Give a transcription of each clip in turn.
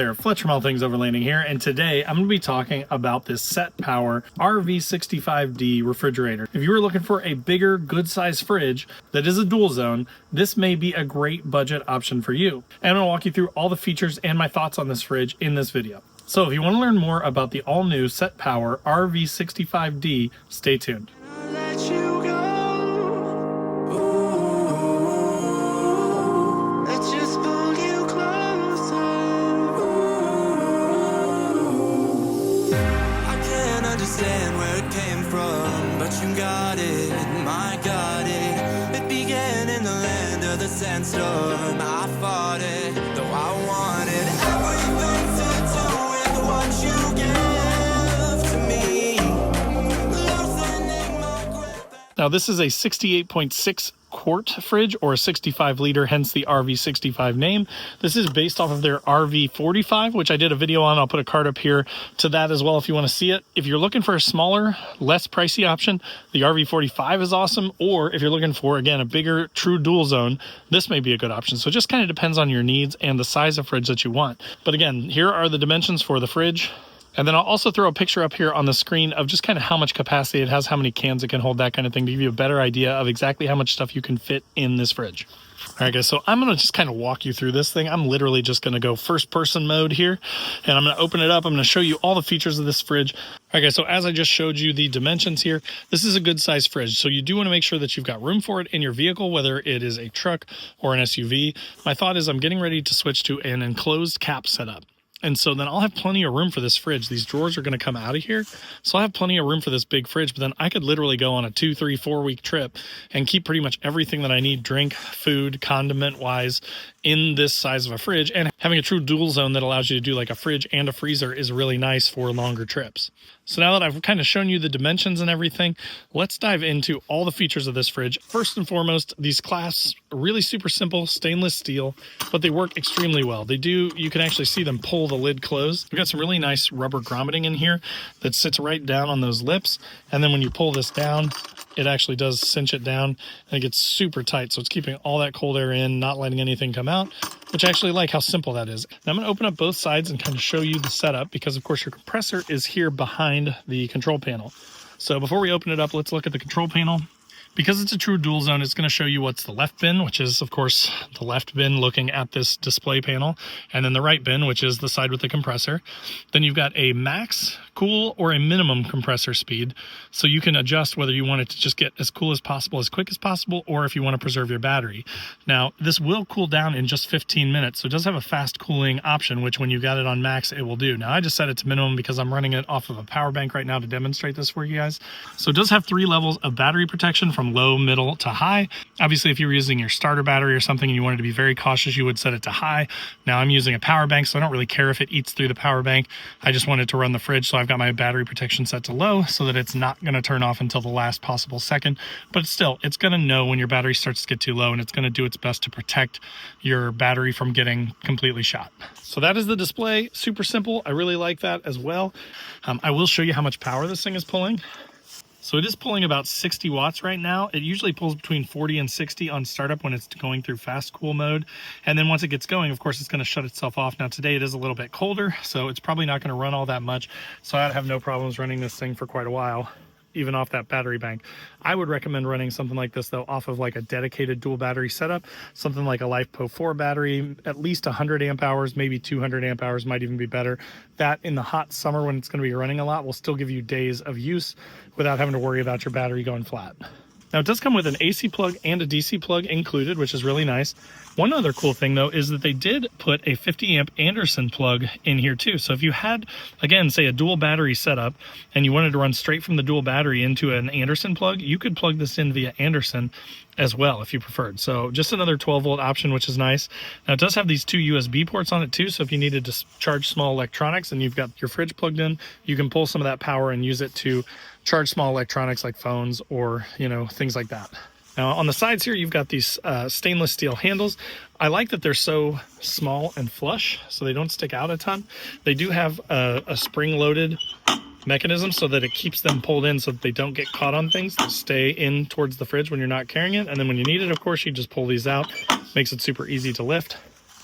there, Fletcher from All Things Overlanding here, and today I'm going to be talking about this Setpower RV65D refrigerator. If you were looking for a bigger, good-sized fridge that is a dual zone, this may be a great budget option for you. And I'm going to walk you through all the features and my thoughts on this fridge in this video. So if you want to learn more about the all-new Setpower RV65D, stay tuned. Where it came from, but you got it, my got it. It began in the land of the sandstorm. I fought it, though I wanted everything to do with what you gave to me. Loosening my grip. Now this is a 68.6 quart fridge, or a 65 liter, hence the RV65 name. This is based off of their RV45, which I did a video on. I'll put a card up here to that as well if you want to see it. If you're looking for a smaller, less pricey option, the RV45 is awesome. Or if you're looking for, again, a bigger true dual zone, this may be a good option. So it just kind of depends on your needs and the size of fridge that you want. But again, here are the dimensions for the fridge. And then I'll also throw a picture up here on the screen of just kind of how much capacity it has, how many cans it can hold, that kind of thing, to give you a better idea of exactly how much stuff you can fit in this fridge. All right, guys, so I'm going to just kind of walk you through this thing. I'm literally just going to go first-person mode here, and I'm going to open it up. I'm going to show you all the features of this fridge. All right, guys, so as I just showed you the dimensions here, this is a good-sized fridge, so you do want to make sure that you've got room for it in your vehicle, whether it is a truck or an SUV. My thought is I'm getting ready to switch to an enclosed cap setup. And so then I'll have plenty of room for this fridge. These drawers are going to come out of here. So I have plenty of room for this big fridge, but then I could literally go on a 2, 3, 4 week trip and keep pretty much everything that I need, drink, food, condiment wise, in this size of a fridge. And having a true dual zone that allows you to do like a fridge and a freezer is really nice for longer trips. So now that I've kind of shown you the dimensions and everything, let's dive into all the features of this fridge. First and foremost, these clasps are really super simple, stainless steel, but they work extremely well. You can actually see them pull the lid closed. We've got some really nice rubber grommeting in here that sits right down on those lips. And then when you pull this down, it actually does cinch it down and it gets super tight. So it's keeping all that cold air in, not letting anything come out, which I actually like how simple that is. Now I'm going to open up both sides and kind of show you the setup, because of course your compressor is here behind the control panel. So before we open it up, let's look at the control panel. Because it's a true dual zone, it's going to show you what's the left bin, which is, of course, the left bin looking at this display panel, and then the right bin, which is the side with the compressor. Then you've got a max cool or a minimum compressor speed, so you can adjust whether you want it to just get as cool as possible, as quick as possible, or if you want to preserve your battery. Now, this will cool down in just 15 minutes, so it does have a fast cooling option, which when you got it on max, it will do. Now, I just set it to minimum because I'm running it off of a power bank right now to demonstrate this for you guys. So it does have 3 levels of battery protection, from low, middle to high. Obviously, if you were using your starter battery or something and you wanted to be very cautious, you would set it to high. Now I'm using a power bank, so I don't really care if it eats through the power bank. I just wanted to run the fridge, so I've got my battery protection set to low so that it's not going to turn off until the last possible second. But still, it's going to know when your battery starts to get too low, and it's going to do its best to protect your battery from getting completely shot. So that is the display. Super simple. I really like that as well. I will show you how much power this thing is pulling. So it is pulling about 60 watts right now. It usually pulls between 40 and 60 on startup when it's going through fast cool mode. And then once it gets going, of course, it's going to shut itself off. Now today it is a little bit colder, so it's probably not going to run all that much. So I'd have no problems running this thing for quite a while, even off that battery bank. I would recommend running something like this, though, off of like a dedicated dual battery setup, something like a LifePo 4 battery, at least 100 amp hours, maybe 200 amp hours might even be better. That in the hot summer when it's going to be running a lot will still give you days of use without having to worry about your battery going flat. Now it does come with an AC plug and a DC plug included, which is really nice. One other cool thing though is that they did put a 50 amp Anderson plug in here too. So if you had, again, say a dual battery setup and you wanted to run straight from the dual battery into an Anderson plug, you could plug this in via Anderson as well if you preferred. So just another 12 volt option, which is nice. Now it does have these 2 USB ports on it too. So if you needed to charge small electronics and you've got your fridge plugged in, you can pull some of that power and use it to charge small electronics like phones or, things like that. Now on the sides here, you've got these stainless steel handles. I like that they're so small and flush, so they don't stick out a ton. They do have a spring-loaded mechanism so that it keeps them pulled in so that they don't get caught on things. They stay in towards the fridge when you're not carrying it. And then when you need it, of course, you just pull these out. Makes it super easy to lift.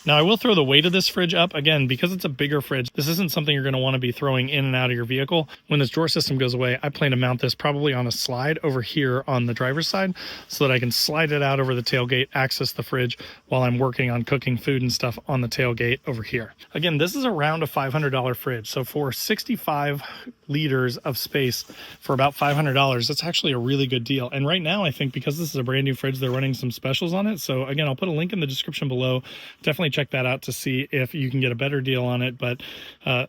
Now I will throw the weight of this fridge up. Again, because it's a bigger fridge, this isn't something you're going to want to be throwing in and out of your vehicle. When this drawer system goes away, I plan to mount this probably on a slide over here on the driver's side so that I can slide it out over the tailgate, access the fridge while I'm working on cooking food and stuff on the tailgate over here. Again, this is around a $500 fridge. So for 65 liters of space for about $500, that's actually a really good deal. And right now, I think because this is a brand new fridge, they're running some specials on it. So again, I'll put a link in the description below. Definitely check that out to see if you can get a better deal on it. But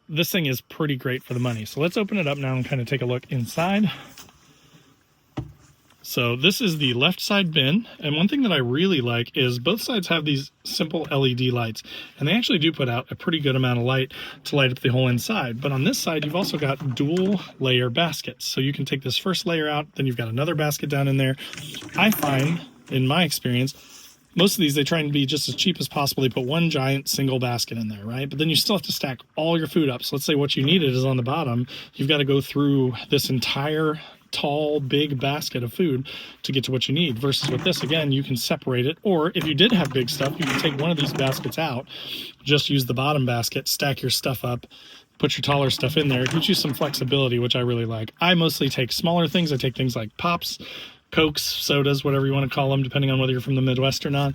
this thing is pretty great for the money. So let's open it up now and kind of take a look inside. So this is the left side bin, and one thing that I really like is both sides have these simple LED lights, and they actually do put out a pretty good amount of light to light up the whole inside. But on this side, you've also got dual layer baskets. So you can take this first layer out, then you've got another basket down in there. I find, in my experience, most of these, they try and be just as cheap as possible. They put one giant single basket in there, right? But then you still have to stack all your food up. So let's say what you needed is on the bottom. You've got to go through this entire tall, big basket of food to get to what you need. Versus with this, again, you can separate it. Or if you did have big stuff, you can take one of these baskets out, just use the bottom basket, stack your stuff up, put your taller stuff in there. It gives you some flexibility, which I really like. I mostly take smaller things. I take things like Pops, Cokes, sodas, whatever you want to call them, depending on whether you're from the Midwest or not,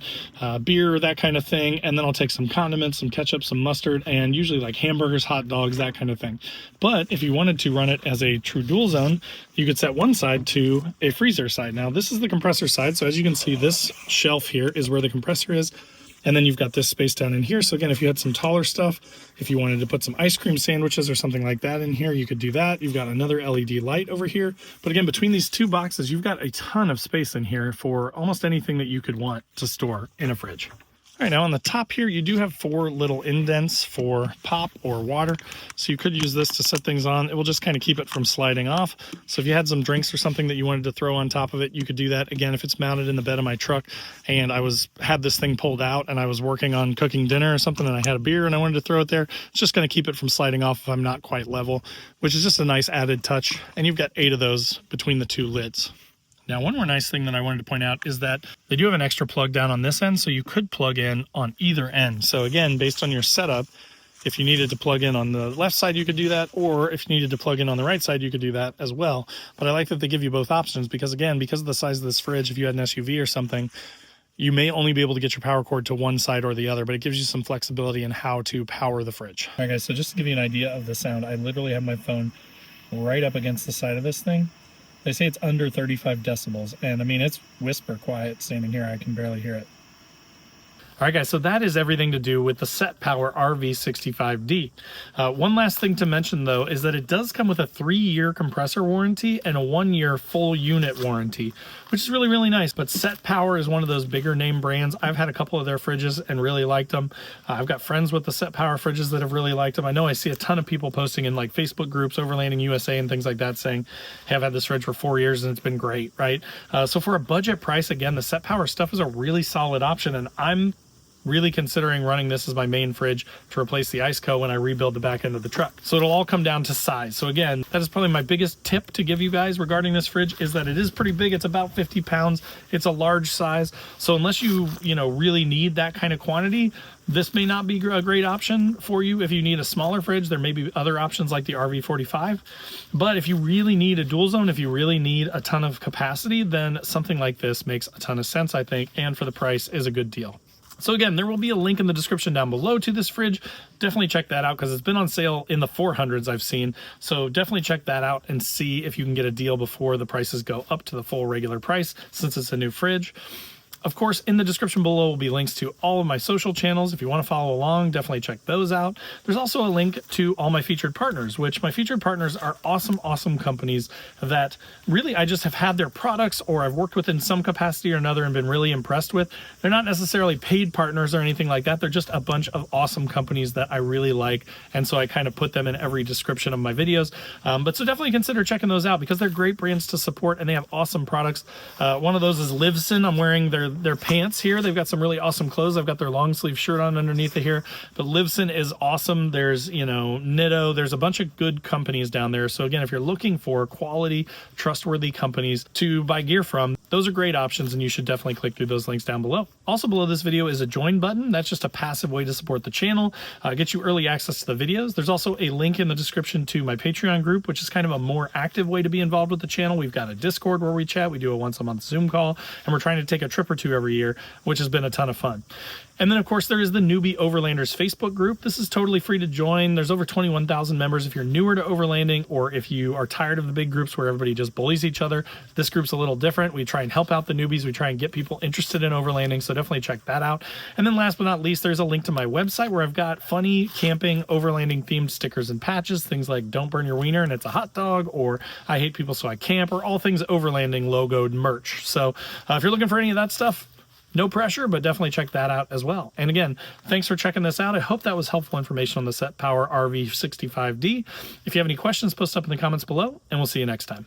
beer, that kind of thing. And then I'll take some condiments, some ketchup, some mustard, and usually like hamburgers, hot dogs, that kind of thing. But if you wanted to run it as a true dual zone, you could set one side to a freezer side. Now, this is the compressor side. So as you can see, this shelf here is where the compressor is. And then you've got this space down in here. So again, if you had some taller stuff, if you wanted to put some ice cream sandwiches or something like that in here, you could do that. You've got another LED light over here. But again, between these two boxes, you've got a ton of space in here for almost anything that you could want to store in a fridge. All right, now on the top here, you do have 4 little indents for pop or water. So you could use this to set things on. It will just kind of keep it from sliding off. So if you had some drinks or something that you wanted to throw on top of it, you could do that. Again, if it's mounted in the bed of my truck and I had this thing pulled out and I was working on cooking dinner or something and I had a beer and I wanted to throw it there, it's just going to keep it from sliding off if I'm not quite level, which is just a nice added touch. And you've got 8 of those between the 2 lids. Now, one more nice thing that I wanted to point out is that they do have an extra plug down on this end, so you could plug in on either end. So again, based on your setup, if you needed to plug in on the left side, you could do that, or if you needed to plug in on the right side, you could do that as well. But I like that they give you both options because, again, because of the size of this fridge, if you had an SUV or something, you may only be able to get your power cord to one side or the other, but it gives you some flexibility in how to power the fridge. All right, guys, so just to give you an idea of the sound, I literally have my phone right up against the side of this thing. They say it's under 35 decibels, and I mean, it's whisper quiet standing here. I can barely hear it. All right, guys, so that is everything to do with the Setpower RV65D. One last thing to mention, though, is that it does come with a 3-year compressor warranty and a 1-year full unit warranty, which is really, really nice. But Setpower is one of those bigger name brands. I've had a couple of their fridges and really liked them. I've got friends with the Setpower fridges that have really liked them. I know I see a ton of people posting in like Facebook groups, Overlanding USA and things like that, saying, hey, I've had this fridge for 4 years and it's been great, right? So for a budget price, again, the Setpower stuff is a really solid option, and I'm really considering running this as my main fridge to replace the Iceco when I rebuild the back end of the truck. So it'll all come down to size. So again, that is probably my biggest tip to give you guys regarding this fridge, is that it is pretty big. It's about 50 pounds. It's a large size. So unless you really need that kind of quantity, this may not be a great option for you. If you need a smaller fridge, there may be other options like the RV45. But if you really need a dual zone, if you really need a ton of capacity, then something like this makes a ton of sense, I think, and for the price is a good deal. So again, there will be a link in the description down below to this fridge. Definitely check that out because it's been on sale in the 400s I've seen. So definitely check that out and see if you can get a deal before the prices go up to the full regular price, since it's a new fridge. Of course, in the description below will be links to all of my social channels. If you want to follow along, definitely check those out. There's also a link to all my featured partners, which my featured partners are awesome, awesome companies that really I just have had their products or I've worked with in some capacity or another and been really impressed with. They're not necessarily paid partners or anything like that. They're just a bunch of awesome companies that I really like. And so I kind of put them in every description of my videos. But so definitely consider checking those out because they're great brands to support and they have awesome products. One of those is Livson. I'm wearing their pants here. They've got some really awesome clothes. I've got their long sleeve shirt on underneath it here, but Livson is awesome. There's, Nitto, there's a bunch of good companies down there. So again, if you're looking for quality, trustworthy companies to buy gear from, those are great options, and you should definitely click through those links down below. Also below this video is a join button. That's just a passive way to support the channel, get you early access to the videos. There's also a link in the description to my Patreon group, which is kind of a more active way to be involved with the channel. We've got a Discord where we chat. We do a once a month Zoom call, and we're trying to take a trip or two every year, which has been a ton of fun. And then, of course, there is the Newbie Overlanders Facebook group. This is totally free to join. There's over 21,000 members. If you're newer to overlanding, or if you are tired of the big groups where everybody just bullies each other, this group's a little different. We try and help out the newbies. We try and get people interested in overlanding, so definitely check that out. And then last but not least, there's a link to my website where I've got funny camping, overlanding themed stickers and patches, things like "Don't burn your wiener and it's a hot dog," or "I hate people so I camp," or all things overlanding logoed merch. So if you're looking for any of that stuff, no pressure, but definitely check that out as well. And again, thanks for checking this out. I hope that was helpful information on the Setpower RV65D. If you have any questions, post up in the comments below, and we'll see you next time.